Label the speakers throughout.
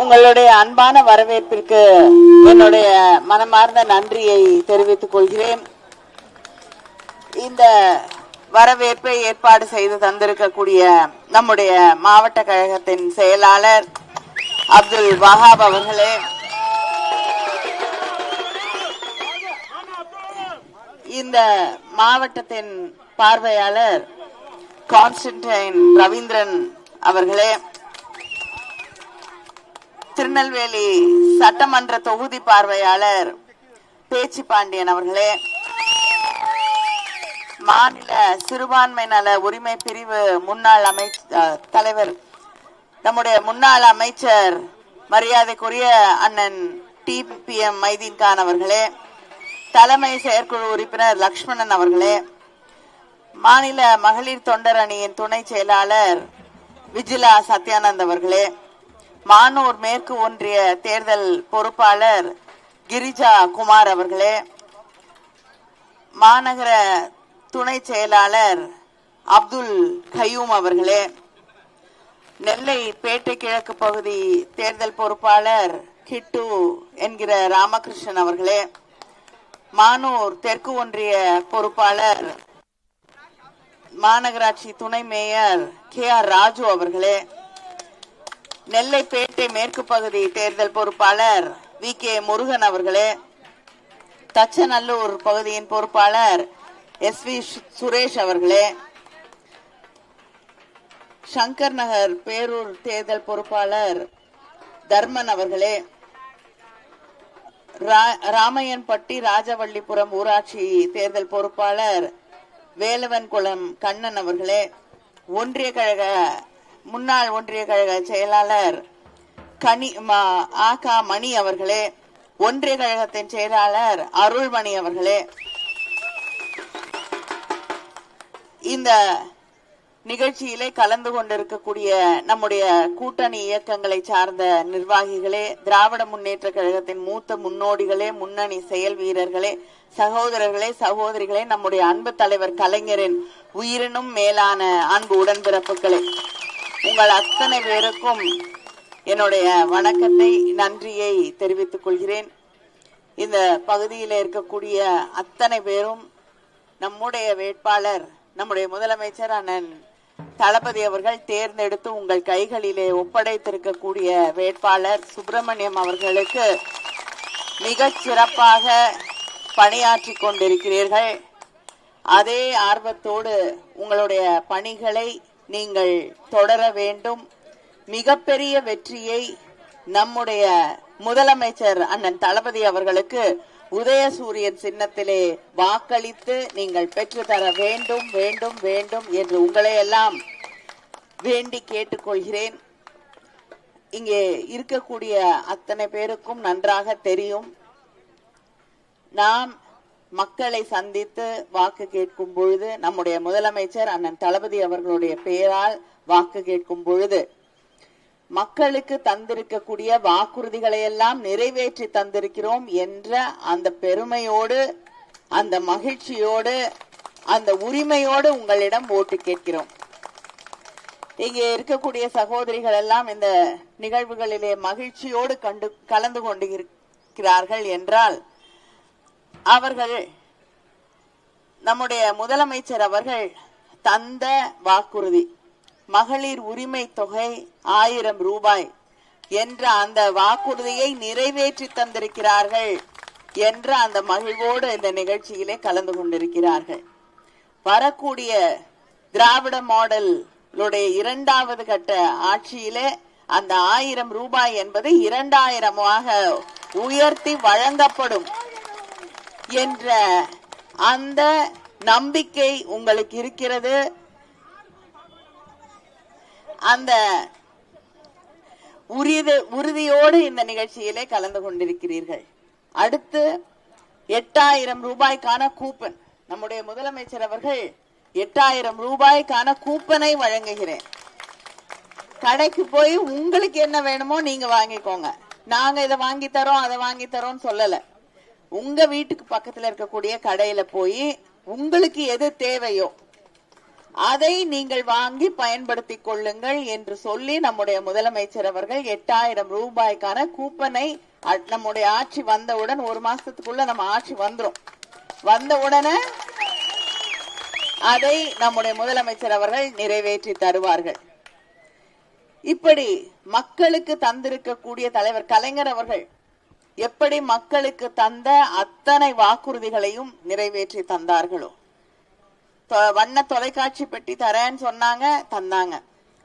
Speaker 1: உங்களுடைய அன்பான வரவேற்பிற்கு என்னுடைய மனமார்ந்த நன்றியை தெரிவித்துக் கொள்கிறேன். இந்த வரவேற்பை ஏற்பாடு செய்து தந்திருக்கக்கூடிய நம்முடைய மாவட்ட கழகத்தின் செயலாளர் அப்துல் வஹாப் அவர்களே, இந்த மாவட்டத்தின் பார்வையாளர் கான்ஸ்டன்டைன் ரவீந்திரன் அவர்களே, திருநெல்வேலி சட்டமன்ற தொகுதி பார்வையாளர் பேச்சி பாண்டியன் அவர்களே, மாநில சிறுபான்மை நல உரிமை பிரிவு முன்னாள் தலைவர் நம்முடைய முன்னாள் அமைச்சர் மரியாதைக்குரிய அண்ணன் TPM மைதீன் கான் அவர்களே, தலைமை செயற்குழு உறுப்பினர் லக்ஷ்மணன் அவர்களே, மாநில மகளிர் தொண்டர் அணியின் துணை செயலாளர் விஜிலா சத்யானந்த் அவர்களே, மானூர் மேற்கு ஒன்றிய தேர்தல் பொறுப்பாளர் கிரிஜா குமார் அவர்களே, மாநகர துணை செயலாளர் அப்துல் கயூம் அவர்களே, நெல்லை பேட்டை கிழக்கு பகுதி தேர்தல் பொறுப்பாளர் கிட்டு என்கிற ராமகிருஷ்ணன் அவர்களே, மானூர் தெற்கு ஒன்றிய பொறுப்பாளர் மாநகராட்சி துணை மேயர் KR ராஜு அவர்களே, நெல்லை பேட்டை மேற்கு பகுதி தேர்தல் பொறுப்பாளர் VK முருகன் அவர்களே, தச்சநல்லூர் பகுதியின் பொறுப்பாளர் SV சுரேஷ் அவர்களே, சங்கர் நகர் பேரூர் தேர்தல் பொறுப்பாளர் தர்மன் அவர்களே, ராமையன்பட்டி ராஜவள்ளிபுரம் ஊராட்சி தேர்தல் பொறுப்பாளர் வேலவன்குளம் கண்ணன் அவர்களே, முன்னாள் ஒன்றிய கழக செயலாளர் ஆகா மணி அவர்களே, ஒன்றிய கழகத்தின் செயலாளர் அருள்மணி அவர்களே, இந்த நிகழ்ச்சியிலே கலந்து கொண்டிருக்கக்கூடிய நம்முடைய கூட்டணி இயக்கங்களை சார்ந்த நிர்வாகிகளே, திராவிட முன்னேற்ற கழகத்தின் மூத்த முன்னோடிகளே, முன்னணி செயல் வீரர்களே, சகோதரர்களே, சகோதரிகளே, நம்முடைய அன்பு தலைவர் கலைஞரின் உயிரினும் மேலான அன்பு உடன்பிறப்புகளே, உங்கள் அத்தனை பேருக்கும் என்னுடைய வணக்கத்தை நன்றியை தெரிவித்துக் கொள்கிறேன். இந்த பகுதியில் இருக்கக்கூடிய அத்தனை பேரும் நம்முடைய வேட்பாளர் நம்முடைய முதலமைச்சர் அண்ணன் தளபதி அவர்கள் தேர்ந்தெடுத்து உங்கள் கைகளிலே ஒப்படைத்திருக்கக்கூடிய வேட்பாளர் சுப்பிரமணியம் அவர்களுக்கு மிகச் சிறப்பாக பணியாற்றி கொண்டிருக்கிறீர்கள். அதே ஆர்வத்தோடு உங்களுடைய பணிகளை நீங்கள் தொடர வேண்டும். மிகப்பெரிய வெற்றியை நம்முடைய முதலமைச்சர் அண்ணன் தளபதி அவர்களுக்கு உதயசூரியன் சின்னத்திலே வாக்களித்து நீங்கள் பெற்று தர வேண்டும் வேண்டும் வேண்டும் என்று உங்களை எல்லாம் வேண்டி கேட்டுக்கொள்கிறேன். இங்கே இருக்கக்கூடிய அத்தனை பேருக்கும் நன்றாக தெரியும், நாம் மக்களை சந்தித்து வாக்கு கேட்கும் பொழுது நம்முடைய முதலமைச்சர் அண்ணன் தளபதி அவர்களுடைய பெயரால் வாக்கு கேட்கும் பொழுது மக்களுக்கு தந்திருக்கக்கூடிய வாக்குறுதிகளை எல்லாம் நிறைவேற்றி தந்திருக்கிறோம் என்ற அந்த பெருமையோடு, அந்த மகிழ்ச்சியோடு, அந்த உரிமையோடு உங்களிடம் ஓட்டு கேட்கிறோம். இங்கே இருக்கக்கூடிய சகோதரிகள் எல்லாம் இந்த நிகழ்வுகளிலே மகிழ்ச்சியோடு கலந்து கொண்டிருக்கிறார்கள் என்றால் அவர்கள் நம்முடைய முதலமைச்சர் அவர்கள் தந்த வாக்குறுதி மகளிர் உரிமை தொகை 1000 ரூபாய் என்ற அந்த வாக்குறுதியை நிறைவேற்றி தந்திருக்கிறார்கள் என்ற அந்த மகிழ்வோடு இந்த நிகழ்ச்சியிலே கலந்து கொண்டிருக்கிறார்கள். வரக்கூடிய திராவிட மாடல் 2வது கட்ட ஆட்சியிலே அந்த 1000 ரூபாய் என்பது 2000 உயர்த்தி வழங்கப்படும் என்ற அந்த நம்பிக்கை உங்களுக்கு இருக்கிறது. அந்த உறுதியோடு இந்த நிகழ்ச்சியிலே கலந்து கொண்டிருக்கிறீர்கள். அடுத்து 8000 ரூபாய்க்கான கூப்பன் நம்முடைய முதலமைச்சர் அவர்கள் 8000 ரூபாய்க்கான கூப்பனை வழங்குகிறேன். கடைக்கு போய் உங்களுக்கு என்ன வேணுமோ நீங்க வாங்கிக்கோங்க, நாங்க இதை வாங்கி தரோம் அதை வாங்கி தரோம் சொல்லல. உங்க வீட்டுக்கு பக்கத்துல இருக்கக்கூடிய கடையில போய் உங்களுக்கு எது தேவையோ அதை நீங்கள் வாங்கி பயன்படுத்திக் கொள்ளுங்கள் என்று சொல்லி நம்முடைய முதலமைச்சர் அவர்கள் 8000 ரூபாய்க்கான கூப்பனை நம்முடைய ஆட்சி வந்தவுடன், ஒரு மாசத்துக்குள்ள நம்ம ஆட்சி வந்த உடனே அதை நம்முடைய முதலமைச்சர் அவர்கள் நிறைவேற்றி தருவார்கள். இப்படி மக்களுக்கு தந்திருக்கக்கூடிய தலைவர் கலைஞர் அவர்கள் எப்படி மக்களுக்கு தந்த அத்தனை வாக்குறுதிகளையும் நிறைவேற்றி தந்தார்களோ, வண்ண தொலைக்காட்சி பெட்டி தரேன்னு சொன்னாங்க, தந்தாங்க.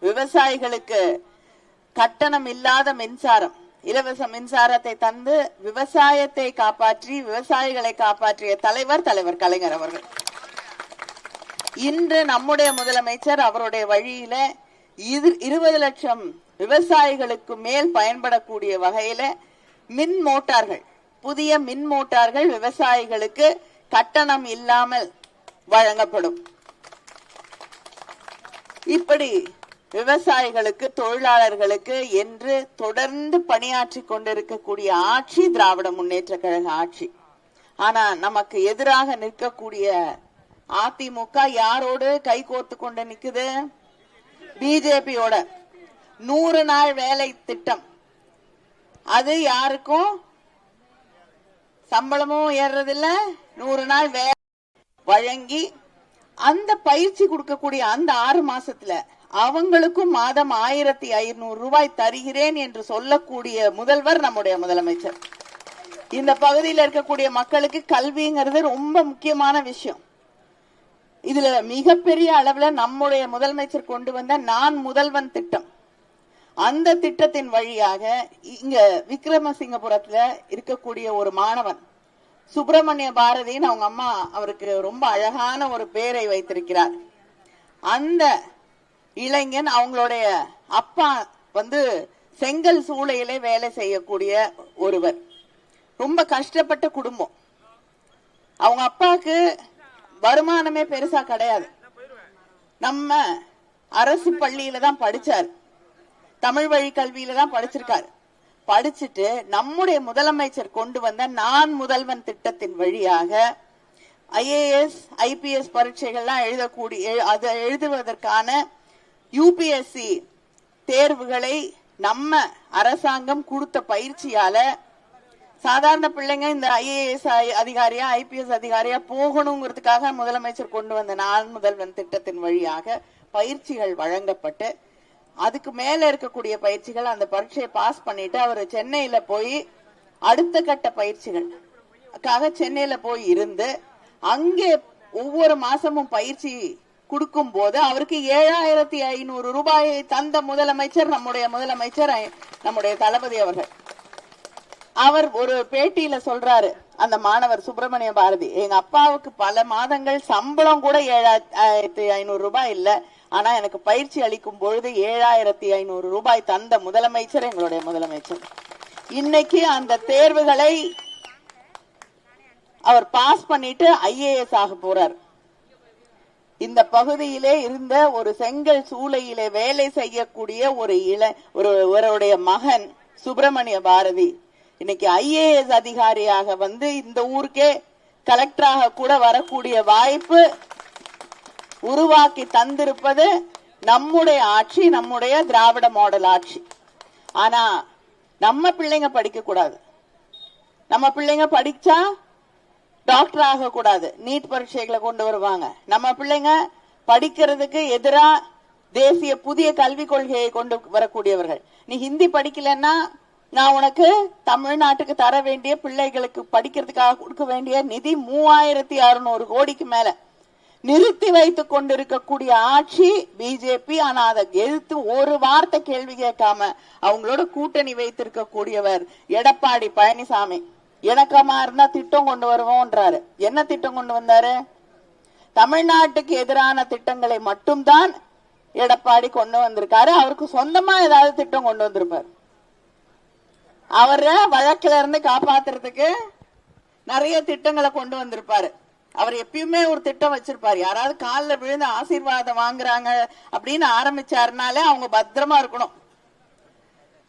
Speaker 1: விவசாயிகளுக்கு கட்டணம் இல்லாத மின்சாரம், இலவச மின்சாரத்தை தந்து விவசாயத்தை காப்பாற்றி விவசாயிகளை காப்பாற்றிய தலைவர் கலைஞர் அவர்கள். இன்று நம்முடைய முதலமைச்சர் அவருடைய வழியில 20 லட்சம் விவசாயிகளுக்கு மேல் பயன்படக்கூடிய வகையில மின் மோட்டார்கள், புதிய மின் மோட்டார்கள் விவசாயிகளுக்கு கட்டணம் இல்லாமல் வழங்கப்படும். இப்படி விவசாயிகளுக்கு, தொழிலாளர்களுக்கு என்று தொடர்ந்து பணியாற்றி கொண்டிருக்கக்கூடிய ஆட்சி திராவிட முன்னேற்ற கழக ஆட்சி. ஆனா நமக்கு எதிராக நிற்கக்கூடிய அதிமுக யாரோடு கை கோர்த்து கொண்டு நிக்குது? பிஜேபியோட. 100 நாள் வேலை திட்டம், அது யாருக்கும் சம்பளமும் ஏறதில்ல. 100 நாள் வேலை வழங்கி அந்த பயிற்சி கொடுக்கக்கூடிய அந்த 6 மாசத்துல அவங்களுக்கும் மாதம் 1500 ரூபாய் தருகிறேன் என்று சொல்லக்கூடிய முதல்வர் நம்முடைய முதலமைச்சர். இந்த பகுதியில் இருக்கக்கூடிய மக்களுக்கு கல்விங்கிறது ரொம்ப முக்கியமான விஷயம். இதுல மிகப்பெரிய அளவுல நம்முடைய முதலமைச்சர் கொண்டு வந்த நான் முதல்வன் திட்டம், அந்த திட்டத்தின் வழியாக இங்க விக்ரமசிங்கபுரத்துல இருக்கக்கூடிய ஒரு மாணவன் சுப்பிரமணிய பாரதின்னு அவங்க அம்மா அவருக்கு ரொம்ப அழகான ஒரு பெயரை வைத்திருக்கிறார். அந்த இளைஞன், அவங்களுடைய அப்பா செங்கல் சூளையிலே வேலை செய்யக்கூடிய ஒருவர், ரொம்ப கஷ்டப்பட்ட குடும்பம். அவங்க அப்பாவுக்கு வருமானமே பெருசா கிடையாது. நம்ம அரசு பள்ளியில தான் படிச்சாரு, தமிழ் வழி கல்வியில தான் படிச்சிருக்காரு. படிச்சுட்டு நம்முடைய முதலமைச்சர் கொண்டு வந்த நான் முதல்வன் திட்டத்தின் வழியாக IAS IPS பரீட்சைகள்லாம் அதை எழுதுவதற்கான UPSC தேர்வுகளை நம்ம அரசாங்கம் கொடுத்த பயிற்சியால சாதாரண பிள்ளைங்க இந்த IAS அதிகாரியா IPS அதிகாரியா போகணுங்கிறதுக்காக முதலமைச்சர் கொண்டு வந்த நான் முதல்வன் திட்டத்தின் வழியாக பயிற்சிகள் வழங்கப்பட்டு, அதுக்கு மேல இருக்கக்கூடிய பயிற்சிகள், அந்த பரீட்சையை பாஸ் பண்ணிட்டு அவர் சென்னையில போய் அடுத்த கட்ட பயிற்சிகளுக்காக சென்னையில போய் இருந்து அங்கே ஒவ்வொரு மாசமும் பயிற்சி கொடுக்கும் போது அவருக்கு 7500 ரூபாயை தந்த முதலமைச்சர் நம்முடைய முதலமைச்சர், நம்முடைய தளபதி அவர்கள். அவர் ஒரு பேட்டியில சொல்றாரு, அந்த மாணவர் சுப்பிரமணிய பாரதி, எங்க அப்பாவுக்கு பல மாதங்கள் சம்பளம் கூட 7500 ரூபாய் இல்ல, ஆனா எனக்கு பயிற்சி அளிக்கும் பொழுது 7500 ரூபாய் தந்த முதலமைச்சர் எங்களுடைய முதலமைச்சர். இன்னைக்கு அந்த தேர்வுகளை அவர் பாஸ் பண்ணிட்டு IAS ஆக போறார். இந்த பகுதியிலே இருந்த ஒரு செங்கல் சூளையிலே வேலை செய்யக்கூடிய ஒருவருடைய மகன் சுப்பிரமணிய பாரதி இன்னைக்கு IAS அதிகாரியாக இந்த ஊருக்கே கலெக்டராக கூட வரக்கூடிய வாய்ப்பு உருவாக்கி தந்திருப்பது நம்முடைய ஆட்சி, நம்முடைய திராவிட மாடல் ஆட்சி. ஆனா நம்ம பிள்ளைங்க படிக்க கூடாது, நம்ம பிள்ளைங்க படிச்சா டாக்டர் ஆக கூடாது, நீட் பரீட்சைகளை கொண்டு வருவாங்க. நம்ம பிள்ளைங்க படிக்கிறதுக்கு எதிரா தேசிய புதிய கல்விக் கொள்கையை கொண்டு வரக்கூடியவர்கள். நீ ஹிந்தி படிக்கலன்னா நான் உனக்கு தமிழ்நாட்டுக்கு தர வேண்டிய, பிள்ளைகளுக்கு படிக்கிறதுக்காக கொடுக்க வேண்டிய நிதி 3600 கோடிக்கு மேல நிறுத்தி வைத்துக் கொண்டிருக்கக்கூடிய ஆட்சி பிஜேபி. ஆனா அதை எதிர்த்து ஒரு வார்த்தை கேள்வி கேட்காம அவங்களோட கூட்டணி வைத்திருக்கக்கூடியவர் எடப்பாடி பழனிசாமி. இணக்கமா இருந்தா திட்டம் கொண்டு வருவோம்ன்றாரு. என்ன திட்டம் கொண்டு வந்தாரு? தமிழ்நாட்டுக்கு எதிரான திட்டங்களை மட்டும்தான் எடப்பாடி கொண்டு வந்திருக்காரு. அவருக்கு சொந்தமா ஏதாவது திட்டம் கொண்டு வந்திருப்பாரு. அவர வழக்கில இருந்து காப்பாத்துறதுக்கு நிறைய திட்டங்களை கொண்டு வந்திருப்பாரு. அவர் எப்பயுமே ஒரு திட்டம் வச்சிருப்பாரு. யாராவது காலில் விழுந்து ஆசீர்வாதம் வாங்குறாங்க அப்படின்னு ஆரம்பிச்சாருனாலே அவங்க பத்திரமா இருக்கணும்.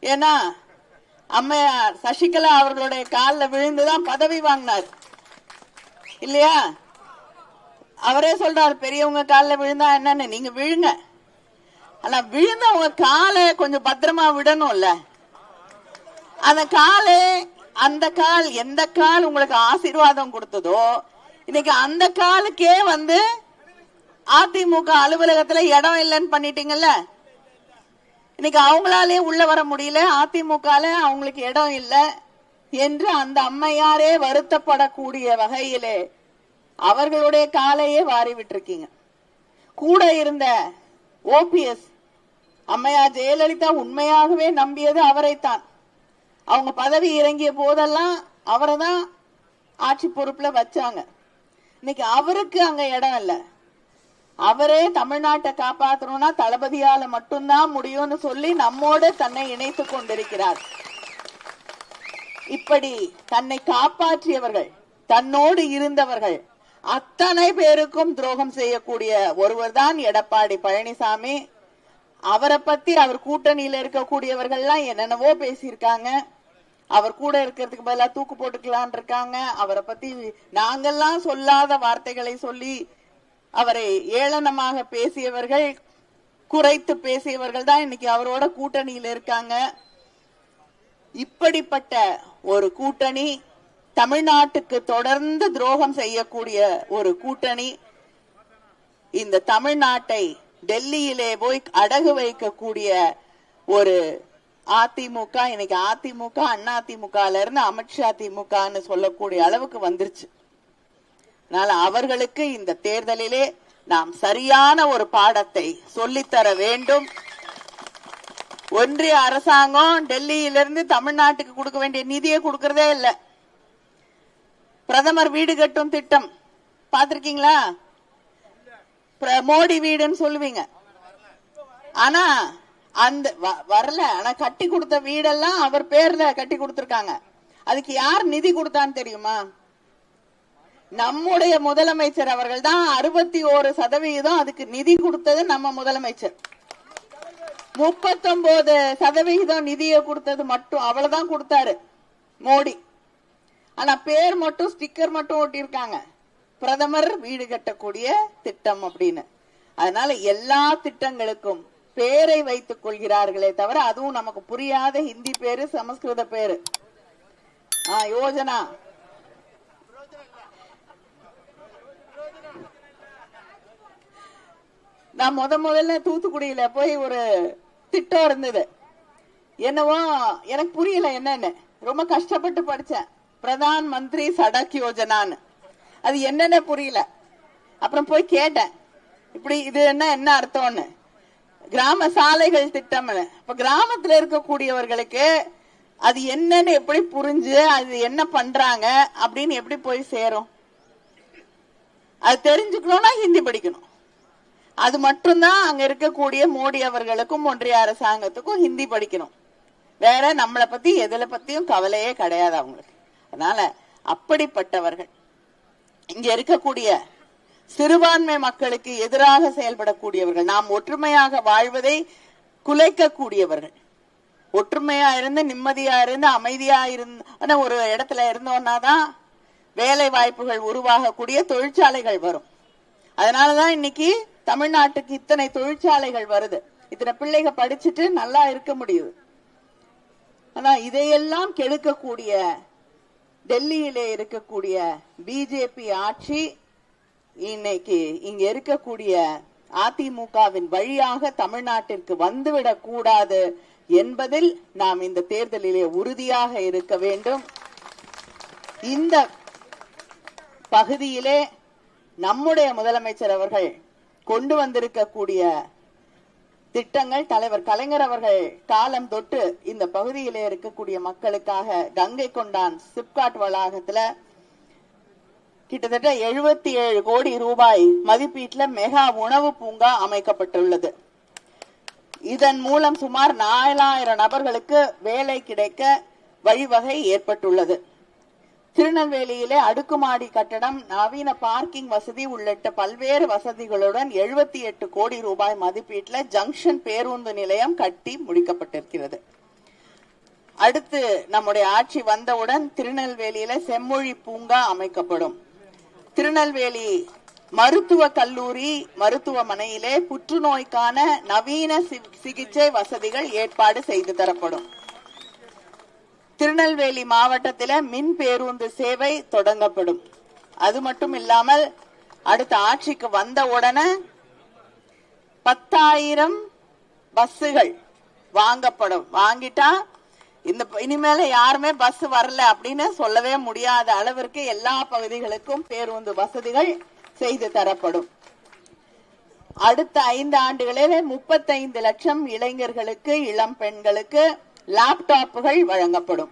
Speaker 1: ஏன்னா அம்மையார் சசிகலா அவர்களுடைய காலில் விழுந்துதான் பதவி வாங்கினார் இல்லையா? அவரே சொல்றாரு, பெரியவங்க காலில் விழுந்தா என்னன்னு, நீங்க விழுங்க, ஆனா விழுந்த உங்க காலை கொஞ்சம் பத்திரமா விடணும்ல. அந்த கால் எந்த கால் உங்களுக்கு ஆசீர்வாதம் கொடுத்ததோ, இன்னைக்கு அந்த காலுக்கே அதிமுக அலுவலகத்துல இடம் இல்லைன்னு பண்ணிட்டீங்கல்ல. இன்னைக்கு அவங்களாலே உள்ள வர முடியல, அதிமுக அவங்களுக்கு இடம் இல்லை என்று அந்த அம்மையாரே வருத்தப்படக்கூடிய வகையிலே அவர்களுடைய காலையே வாரி விட்டுருக்கீங்க. கூட இருந்த ஓபிஎஸ் அம்மையார் ஜெயலலிதா உண்மையாகவே நம்பியது அவரைத்தான். அவங்க பதவி இறங்கிய போதெல்லாம் அவரை தான் ஆட்சி பொறுப்புல வச்சாங்க. இன்னைக்கு அவருக்கு அங்க இடம் இல்லை. அவரே தமிழ்நாட்டை காப்பாற்றணும்னா தளபதியால மட்டும்தான் முடியும்னு சொல்லி நம்மோடு தன்னை இணைத்துக் கொண்டிருக்கிறார். இப்படி தன்னை காப்பாற்றியவர்கள், தன்னோடு இருந்தவர்கள் அத்தனை பேருக்கும் துரோகம் செய்யக்கூடிய ஒருவர் தான் எடப்பாடி பழனிசாமி. அவரை பத்தி அவர் கூட்டணியில இருக்கக்கூடியவர்கள் எல்லாம் என்னென்னவோ பேசியிருக்காங்க. அவர் கூட இருக்கிறதுக்கு பதிலாக தூக்கு போட்டுக்கலான் இருக்காங்க. அவரை பத்தி நாங்கெல்லாம் சொல்லாத வார்த்தைகளை சொல்லி அவரை ஏளனமாக பேசியவர்கள், குறைத்து பேசியவர்கள் தான் இன்னைக்கு அவரோட கூட்டணியில் இருக்காங்க. இப்படிப்பட்ட ஒரு கூட்டணி, தமிழ்நாட்டுக்கு தொடர்ந்து துரோகம் செய்யக்கூடிய ஒரு கூட்டணி, இந்த தமிழ்நாட்டை டெல்லியிலே போய் அடகு வைக்கக்கூடிய ஒரு அதிமுக, இன்னைக்கு அதிமுக அதிமுகல இருந்து அமித்ஷா திமுகன்னு சொல்லக்கூடிய அளவுக்கு வந்துருச்சு. அதனால அவர்களுக்கு இந்த தேர்தலிலே நாம் சரியான ஒரு பாடத்தை சொல்லித்தர வேண்டும். ஒன்றிய அரசாங்கம் டெல்லியிலிருந்து தமிழ்நாட்டுக்கு கொடுக்க வேண்டிய நிதியை கொடுக்கறதே இல்லை. பிரதமர் வீடு கட்டும் திட்டம் பாத்திருக்கீங்களா? மோடி வீடுன்னு சொல்லுவீங்க, ஆனா அந்த வரல. ஆனா கட்டி கொடுத்த வீடெல்லாம் அவர் பேர்ல கட்டி கொடுத்திருக்காங்க. அதுக்கு யார் நிதி கொடுத்தான்னு தெரியுமா? நம்முடைய முதலமைச்சர் அவர்கள் தான் 61% அதுக்கு நிதி கொடுத்தது. நம்ம முதலமைச்சர் 39% நிதியை கொடுத்தது மட்டும் அவ்வளவுதான் கொடுத்தாரு மோடி. ஆனா பேர் மட்டும் ஸ்டிக்கர் மட்டும் ஒட்டியிருக்காங்க, பிரதமர் வீடு கட்டக்கூடிய திட்டம் அப்படின்னு. அதனால எல்லா திட்டங்களுக்கும் பேரை வைத்துக் கொள்கிறார்களே தவிர, அதுவும் நமக்கு புரியாத ஹிந்தி பேரு, சமஸ்கிருத பேரு, யோஜனா. நான் முதல்ல தூத்துக்குடியில போய் ஒரு திட்டம் இருந்தது, என்னவோ எனக்கு புரியல என்னன்னு, ரொம்ப கஷ்டப்பட்டு படிச்சேன். பிரதான் மந்திரி சடக் யோஜனான்னு, அது என்னன்னு புரியல. அப்புறம் போய் கேட்டேன், இப்படி இது என்ன அர்த்தம்னு. கிராம சாலைகள் திட்டம். இப்ப கிராமத்துல இருக்கக்கூடியவர்களுக்கு அது என்னன்னு எப்படி புரிஞ்சு அது என்ன பண்றாங்க அப்படின்னு எப்படி போய் சேரும்? அது தெரிஞ்சுக்கணும்னா ஹிந்தி படிக்கணும். அது மட்டும்தான் அங்க இருக்கக்கூடிய மோடி அவர்களுக்கும் ஒன்றிய அரசாங்கத்துக்கும் ஹிந்தி படிக்கணும். வேற நம்மளை பத்தி எதுல பத்தியும் கவலையே கிடையாது அவங்களுக்கு. அதனால அப்படிப்பட்டவர்கள், இங்க இருக்கக்கூடிய சிறுபான்மை மக்களுக்கு எதிராக செயல்படக்கூடியவர்கள், நாம் ஒற்றுமையாக வாழ்வதை குலைக்கக்கூடியவர்கள், ஒற்றுமையா இருந்து நிம்மதியா இருந்து அமைதியா இருந்த ஒரு இடத்துல இருந்தோம்னாதான் வேலை வாய்ப்புகள் உருவாகக்கூடிய தொழிற்சாலைகள் வரும். அதனாலதான் இன்னைக்கு தமிழ்நாட்டுக்கு இத்தனை தொழிற்சாலைகள் வருது, இத்தனை பிள்ளைங்க படிச்சுட்டு நல்லா இருக்க முடியுது. ஆனா இதையெல்லாம் கெடுக்கக்கூடிய டெல்லியிலே இருக்கக்கூடிய பிஜேபி ஆட்சி இன்னைக்கு இங்க இருக்கக்கூடிய அதிமுகவின் வழியாக தமிழ்நாட்டிற்கு வந்துவிடக் கூடாது என்பதில் நாம் இந்த தேர்தலிலே உறுதியாக இருக்க வேண்டும். இந்த பகுதியிலே நம்முடைய முதலமைச்சர் அவர்கள் கொண்டு வந்திருக்கக்கூடிய திட்டங்கள், தலைவர் கலைஞர் அவர்கள் காலம் தொட்டு இந்த பகுதியிலே இருக்கக்கூடிய மக்களுக்காக கங்கை கொண்டான் சிப்காட் வளாகத்துல கிட்டத்தட்ட 77 கோடி ரூபாய் மதிப்பீட்டில் மெகா உணவு பூங்கா அமைக்கப்பட்டுள்ளது. இதன் மூலம் சுமார் 4000 நபர்களுக்கு வேலை கிடைக்க வழிவகை ஏற்பட்டுள்ளது. திருநெல்வேலியிலே அடுக்குமாடி கட்டடம், நவீன பார்க்கிங் வசதி உள்ளிட்ட பல்வேறு வசதிகளுடன் 78 கோடி ரூபாய் மதிப்பீட்டில் ஜங்ஷன் பேருந்து நிலையம் கட்டி முடிக்கப்பட்டிருக்கிறது. அடுத்து நம்முடைய ஆட்சி வந்தவுடன் திருநெல்வேலியில செம்மொழி பூங்கா அமைக்கப்படும். திருநெல்வேலி மருத்துவ கல்லூரி மருத்துவமனையிலே புற்றுநோய்க்கான நவீன சிகிச்சை வசதிகள் ஏற்பாடு செய்து தரப்படும். திருநெல்வேலி மாவட்டத்தில் மின் பேருந்து சேவை தொடங்கப்படும். அது மட்டும் இல்லாமல் அடுத்த ஆட்சிக்கு வந்த உடனே 10,000 பஸ்ஸுகள் வாங்கப்படும். வாங்கிட்டா இந்த இனிமேல யாருமே பஸ் வரல அப்படின்னு சொல்லவே முடியாத அளவிற்கு எல்லா பகுதிகளுக்கும் பேருந்து வசதிகள் செய்து தரப்படும். அடுத்த 5 ஆண்டுகளில் 35 லட்சம் இளைஞர்களுக்கு இளம் பெண்களுக்கு லேப்டாப்புகள் வழங்கப்படும்.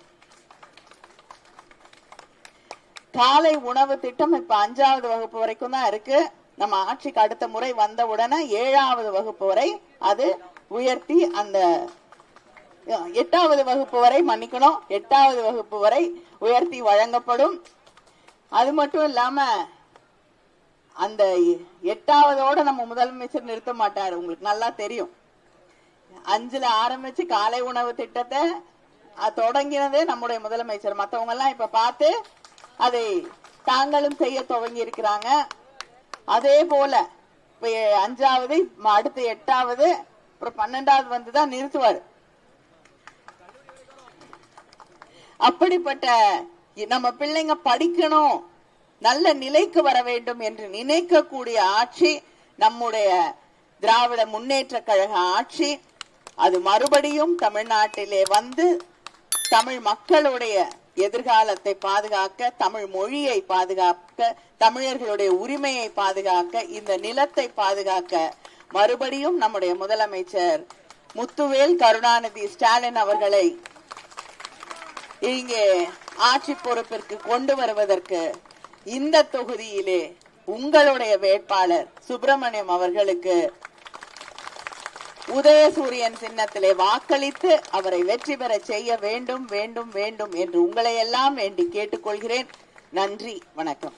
Speaker 1: காலை உணவு திட்டம் இப்ப 5வது வகுப்பு வரைக்கும் தான் இருக்கு. நம்ம ஆட்சிக்கு அடுத்த முறை வந்த உடனே 7வது வகுப்பு வரை அது உயர்த்தி அந்த 8வது வகுப்பு வரை 8வது வகுப்பு வரை உயர்த்தி வழங்கப்படும். அது மட்டும் இல்லாம அந்த 8வதோட நம்ம முதலமைச்சர் நிறுத்த மாட்டாரு. உங்களுக்கு நல்லா தெரியும். 5ல ஆரம்பிச்சு காலை உணவு திட்டத்தை தொடங்கினதே நம்முடைய முதலமைச்சர். மற்றவங்க எல்லாம் இப்ப பார்த்து அதை தாங்களும் செய்ய துவங்கி இருக்கிறாங்க. அதே போல இப்ப 5வது அடுத்து 8வது அப்புறம் 12வது வந்துதான் நிறுத்துவார். அப்படிப்பட்ட நம்ம பிள்ளைங்க படிக்கணும், நல்ல நிலைக்கு வர வேண்டும் என்று நினைக்கக்கூடிய ஆட்சி நம்முடைய திராவிட முன்னேற்ற கழக ஆட்சி. அது மறுபடியும் தமிழ்நாட்டிலே வந்து தமிழ் மக்களுடைய எதிர்காலத்தை பாதுகாக்க, தமிழ் மொழியை பாதுகாக்க, தமிழர்களுடைய உரிமையை பாதுகாக்க, இந்த நிலத்தை பாதுகாக்க மறுபடியும் நம்முடைய முதலமைச்சர் முத்துவேல் கருணாநிதி ஸ்டாலின் அவர்களை இங்கே ஆட்சி பொறுப்பிற்கு கொண்டு வருவதற்கு இந்த தொகுதியிலே உங்களுடைய வேட்பாளர் சுப்பிரமணியம் அவர்களுக்கு உதயசூரியன் சின்னத்திலே வாக்களித்து அவரை வெற்றி பெற செய்ய வேண்டும் வேண்டும் வேண்டும் என்று உங்களை எல்லாம் வேண்டி கேட்டுக்கொள்கிறேன். நன்றி, வணக்கம்.